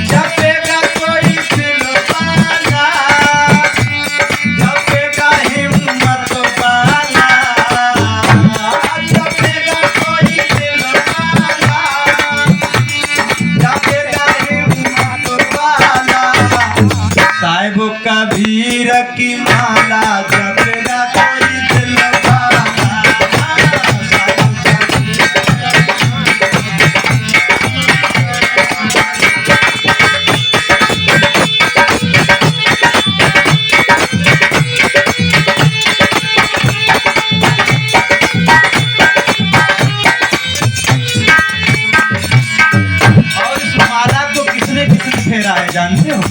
जपेगा कोई दिल वाला, जपेगा हिम्मत वाला, जपेगा कोई दिल वाला, जपेगा हिम्मत वाला। साहिब कबीर की माला जपेगा कोई दिल वाला। और इस माला को किसने किसने फेरा है जानते हो?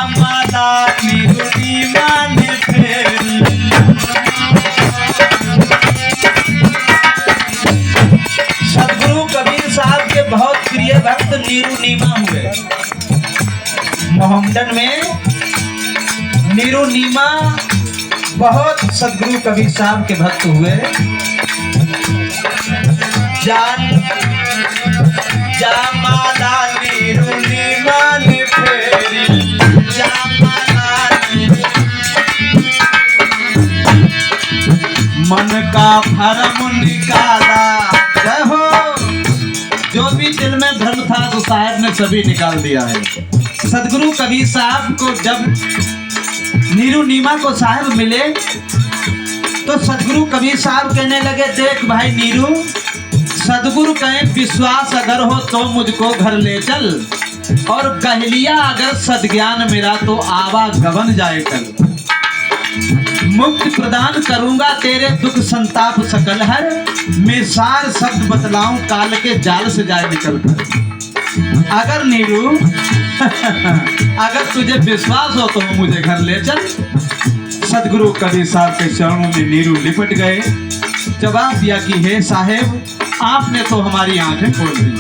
माला निरुनी माने फेरी, सदगुरु कबीर साहब के बहुत प्रिय भक्त नीरू नीमा हुए। मोहम्मदन में नीरू नीमा बहुत सदगुरु कबीर साहब के भक्त हुए। माला नीरू नीमा ने फेरी, मन का भरम निकाला। जय हो। जो भी दिल में भ्रम था तो साहब ने सभी निकाल दिया है। सदगुरु कबीर साहब को जब नीरू नीमा को साहब मिले तो सदगुरु कबीर साहब कहने लगे, देख भाई नीरू, सदगुरु कहें विश्वास अगर हो तो मुझको घर ले चल, और कह लिया अगर सदज्ञान मेरा तो आवागमन जाए कल। मुक्ति प्रदान करूंगा तेरे दुख संताप सकल हर, मैं सार शब्द बतलाऊं काल के जाल से जाए निकल कर। अगर नीरू अगर तुझे विश्वास हो तो मुझे घर ले चल। सदगुरु कबीर साहब के चरणों में नीरू लिपट गए। जवाब दिया कि हे साहेब, आपने तो हमारी आंखें खोल दी।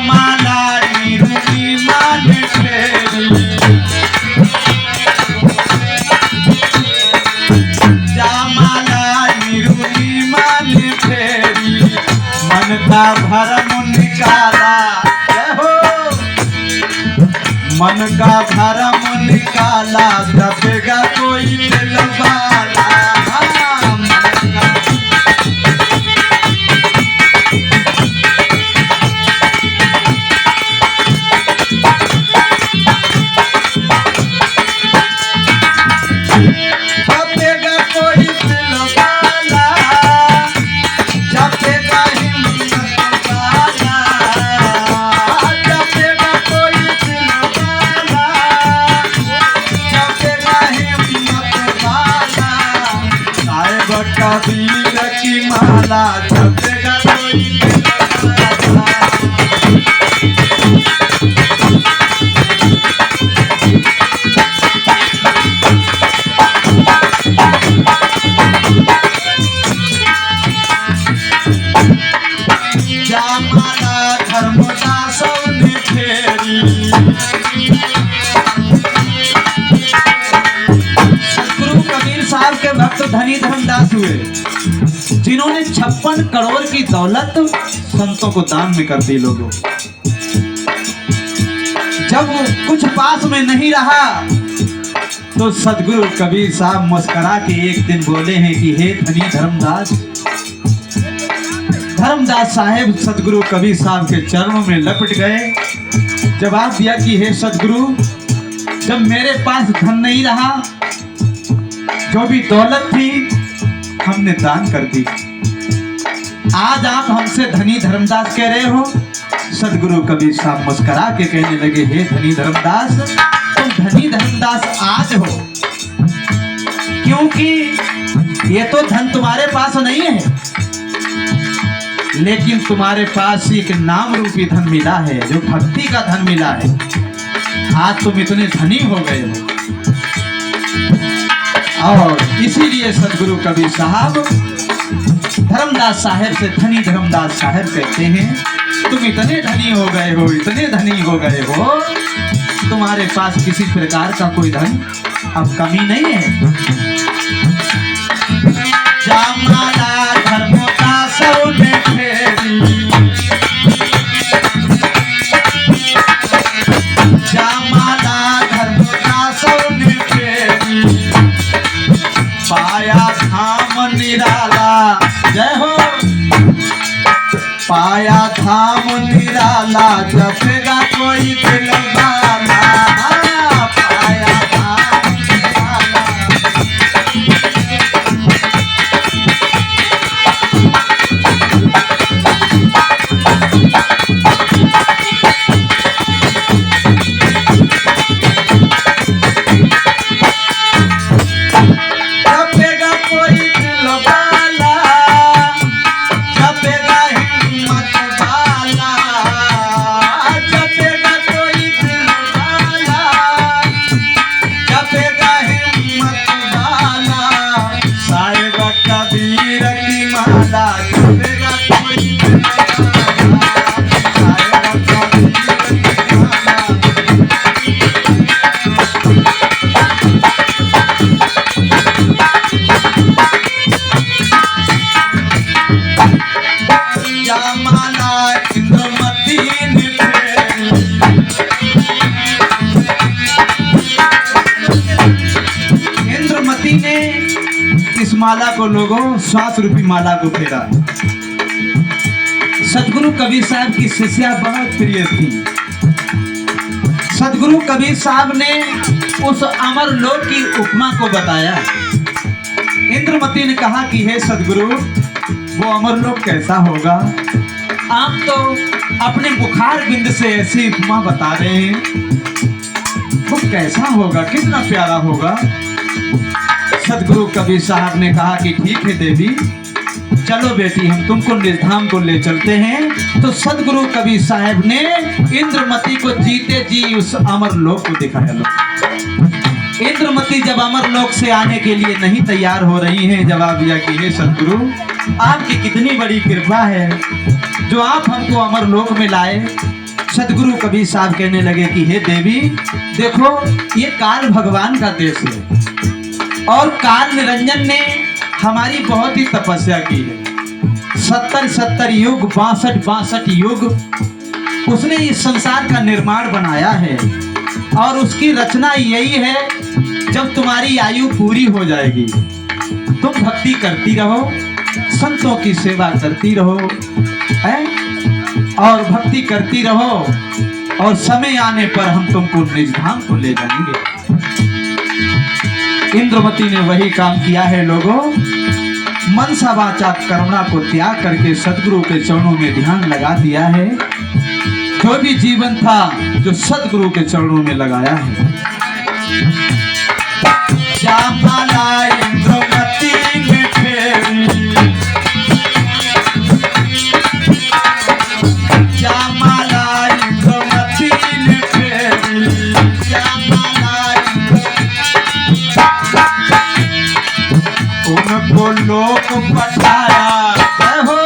माला नीरू नीमा ने फेरी, माला नीरू नीमा ने फेरी, मन का भरम निकाला। हो मन का भरम निकाला, जपेगा कोई दिल वाला। कबीर की माला जपेगा कोई दिल वाला। माला धर्मदासों ने फेरी, सदगुरु कबीर साहब के भक्त धनी धर्मदास हुए, जिन्होंने 56 करोड़ की दौलत संतों को दान में कर दी। लोगों, जब कुछ पास में नहीं रहा तो सदगुरु कबीर साहब मुस्कुरा के एक दिन बोले हैं कि हे धनी धर्मदास। धर्मदास साहेब सदगुरु कबीर साहब के चरणों में लपट गए। जवाब दिया कि हे सदगुरु, जब मेरे पास धन नहीं रहा, जो भी दौलत थी हमने दान कर दी। आज आप हमसे धनी धर्मदास कह रहे हो। सदगुरु कबीर साहब मुस्कुरा के कहने लगे, हे धनी धर्मदास, तुम धनी धर्मदास आज हो क्योंकि ये तो धन तुम्हारे पास नहीं है, लेकिन तुम्हारे पास एक नाम रूपी धन मिला है, जो भक्ति का धन मिला है। आज तुम इतने धनी हो गए हो। और इसीलिए सदगुरु कबीर साहब धर्मदास साहब से धनी धर्मदास साहब कहते हैं, तुम इतने धनी हो गए हो, इतने धनी हो गए हो, तुम्हारे पास किसी प्रकार का कोई धन अब कमी नहीं है। माला धर्मदासों ने फेरी, पाया धाम निराला जपेगा कोई दिल वाला, पाया धाम निराला। जपेगा कोई दिल वाला, जपेगा हिम्मत वाला, जपेगा कोई दिल वाला, जपेगा हिम्मत वाला। साहिब कबीर की माला जपेगा कोई दिल वाला, साहिब कबीर की माला। माला इंद्रमती ने फेरी, इंद्रमती ने इस माला को लोगों 7 रुपये माला को फेरा। सतगुरु कबीर साहब की शिष्या बहुत प्रिय थी। सतगुरु कबीर साहब ने उस अमर लोक की उपमा को बताया। इंद्रमती ने कहा कि हे सतगुरु, वो अमर लोक कैसा होगा? आप तो अपने बुखार बिंद से ऐसी उपमा बता रहे हैं, वो कैसा होगा, कितना प्यारा होगा। सतगुरु कबीर साहब ने कहा कि ठीक है देवी, चलो बेटी हम तुमको निर्धाम को ले चलते हैं। तो सतगुरु कबीर साहब ने इंद्रमती को जीते जी उस अमर लोक को दिखाया। लोग इंद्रमती जब अमर लोक से आने के लिए नहीं तैयार हो रही हैं, जवाब दिया कि हे सतगुरु, आपकी कितनी बड़ी कृपा है जो आप हमको अमर लोक में लाए। सतगुरु कबीर साहब कहने लगे कि हे देवी, देखो ये काल भगवान का देश है और काल निरंजन ने हमारी बहुत ही तपस्या की है। 70 युग 62 युग उसने इस संसार का निर्माण बनाया है और उसकी रचना यही है, जब तुम्हारी आयु पूरी हो जाएगी तुम भक्ति करती रहो, संतों की सेवा करती रहो, है? और भक्ति करती रहो और समय आने पर हम तुमको निजधाम को ले जाएंगे। इंद्रमती ने वही काम किया है लोगों। मनसा वाचा करुणा को त्याग करके सतगुरु के चरणों में ध्यान लगा दिया है। जो भी जीवन था जो सतगुरु के चरणों में लगाया है। श्यामला इंद्रमती ने फेरी, श्यामला इंद्रमती ने फेरी, श्यामला उनको लोक पठाया हो,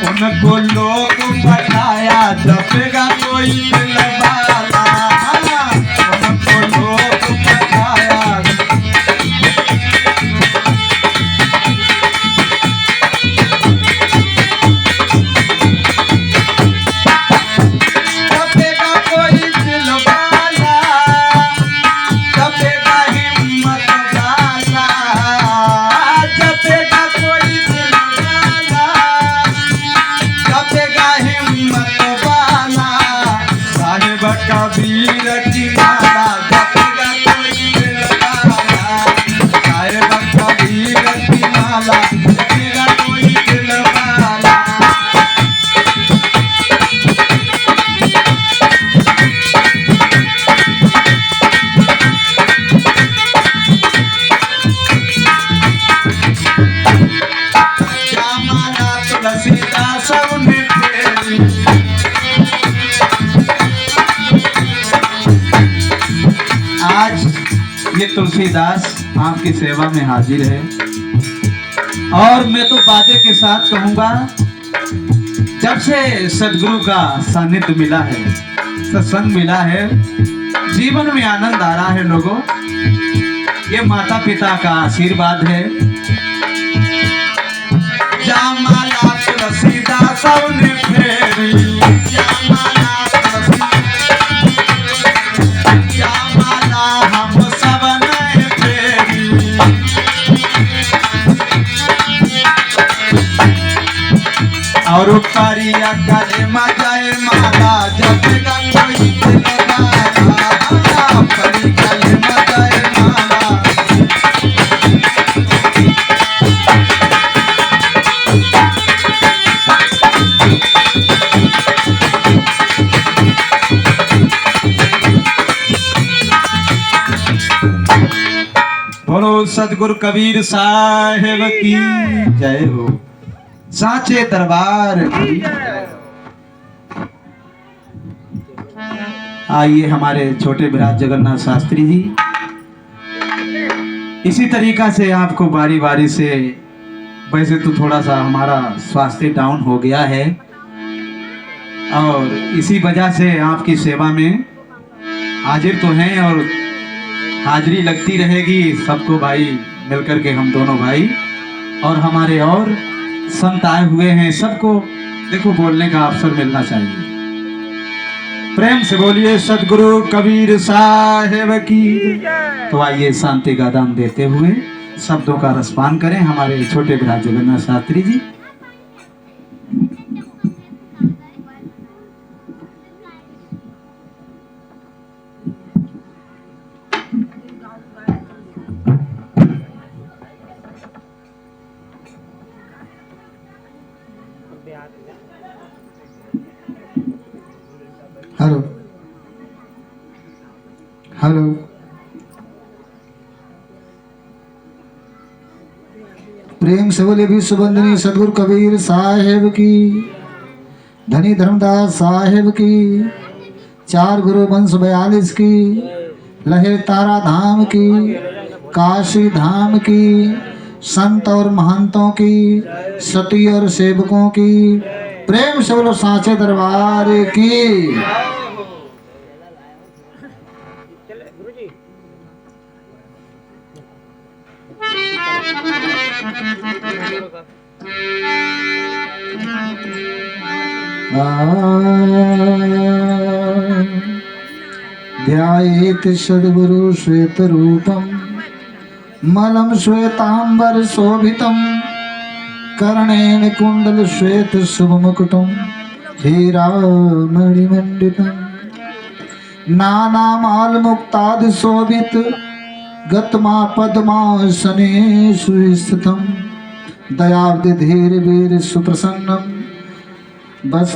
उनको लोक पठाया जपेगा कोई दिल वाला, उनको लोक पठाया। जपेगा कोई दिल वाला, जपेगा हिम्मत वाला, जपेगा कोई दिल वाला, जपेगा हिम्मत वाला। साहिब कबीर की माला जपेगा कोई दिल वाला, साहिब कबीर की माला जपेगा कोई दिल वाला। श्यामला तुलसीदास ने फेरी, आज ये तुलसीदास आपकी सेवा में हाजिर है और मैं तो वादे के साथ कहूंगा, जब से सदगुरु का सानिध्य मिला है, सत्संग मिला है, जीवन में आनंद आ रहा है लोगों। ये माता पिता का आशीर्वाद है। श्यामला तुलसीदास ने फेरी, श्यामला श्यामला हम सब ने फेरी। और करिया करे मजाए माला जब गंगोई लगाया करी करे मजाए माला। बोलो सतगुरु कबीर साहेब की जय हो, साचे दरबार की। आइए हमारे छोटे विराट जगन्नाथ शास्त्री जी, इसी तरीका से आपको बारी बारी से, वैसे तो थोड़ा सा हमारा स्वास्थ्य डाउन हो गया है और इसी वजह से आपकी सेवा में हाजिर तो हैं और हाजिरी लगती रहेगी सबको भाई, मिलकर के हम दोनों भाई और हमारे और संत आए हुए हैं, सबको देखो बोलने का अवसर मिलना चाहिए। प्रेम से बोलिए सतगुरु कबीर साहेब की। तो आइए शांति का दान देते हुए शब्दों का रसपान करें हमारे छोटे विराट जगन्नाथ शास्त्री जी। हेलो हेलो, प्रेम से बोले विश्ववंदनी सतगुरु कबीर साहेब की, धनी धर्मदास साहेब की, 4 गुरु वंश 42 की, लहे तारा धाम की, काशी धाम की, संत और महंतों की, सती और सेवकों की, प्रेम से बोलो साचे दरबार की। ध्यायेत सद्गुरु श्वेत रूपम मलम श्वेतांबर शोभितम कर्णेन कुंडल श्वेत शुभ मुकुटम हीरामणिमंडितम नानामाल मुक्तादि शोभित गतमा पद्मासने सुस्थितम दयाब्ध धीर वीर सुप्रसन्नम बस